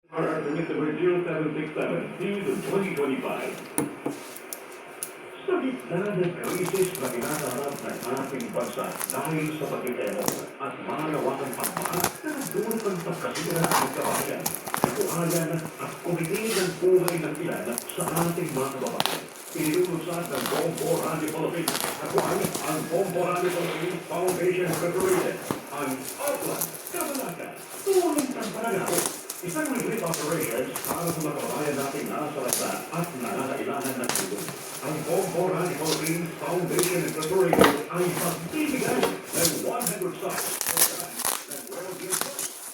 Our permit number 0767 to 2025. Sa gitna ng krisis na kinakaharap ng ating bansa dahil sa pagkikemo at malawakang pagmahal na nagdulot ng pagkasira ng kabahayan, kabuhayan at kumigil ng buhay ng ilan sa ating mga kababayan. Inilulusad ng Bombo Radio Philippines. Ako ang Bombo Radio Philippines Foundation Incorporated, ang Outland, Kabalaka, Tulong ng Panagao. Isang relief operations para sa mga kababayan natin nasa lagda at nangangailangan ng tulong. Ang Bombo Radio Philippines Foundation Incorporated ay magbibigay ng 100 sacks ng World Youth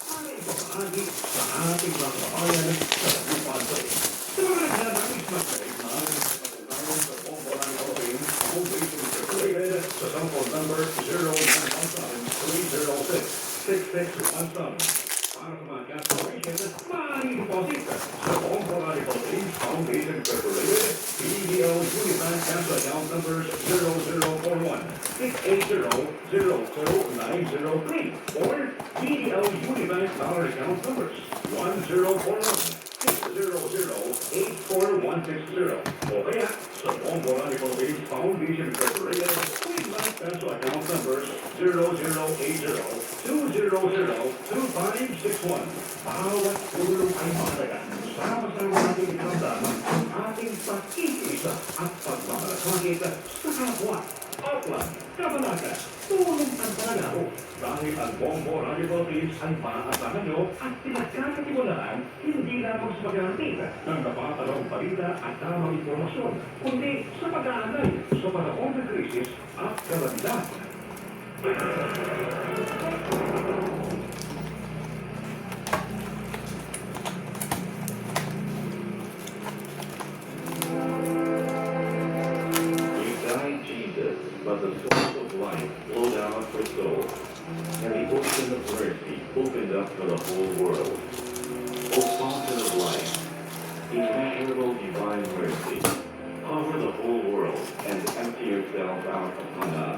para ipapahagi sa ating mga kababayan sa Dagupan Bay. Sa mga naglalangis na kayo, maaaring sa Bombo Radio Philippines Foundation Incorporated sa cellphone number 0917-306-6617. Para sa mga gas operations, maaaring deposit sa Bombo Radio Philippines Foundation Incorporated, PDO Unibank Cash Account Numbers 0041-680-00903 or PDO Unibank Dollar Account Numbers 1041-600-84160 o kaya sa Bombo Radio Philippines Foundation Incorporated, Unibank Cash Account Numbers 0080-200-2561. Bawat tulong ay mahalaga. Sama-sama natin ikamdaman ang ating pag-iisa at pagmamalasakit sa kapwa. Outland, Kabalaka, Tulong ang Panagao. Dahil ang Bombo Radio Philippines ay maaasahan nyo at pinagkakatiwalaan hindi lamang sa pag-aantid ng napatanong balita at tamang informasyon, kundi sa pag-aanay sa panahon ng krisis at kalamidad. But the source of life flowed out for souls, and the ocean of mercy opened up for the whole world. O fountain of life, immeasurable divine mercy, cover the whole world and empty yourself out upon us.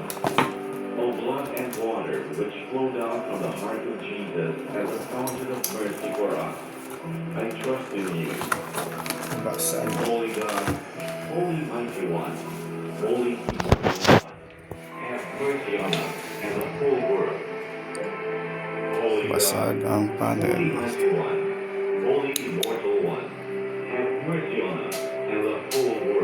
O blood and water which flowed out from the heart of Jesus as a fountain of mercy for us, I trust in you. Holy God, Holy Mighty One, Holy Immortal One, have mercy on us and the whole world. Holy Basag God, ang panel. Holy Mighty One, Holy Immortal One, have mercy on us and the whole world.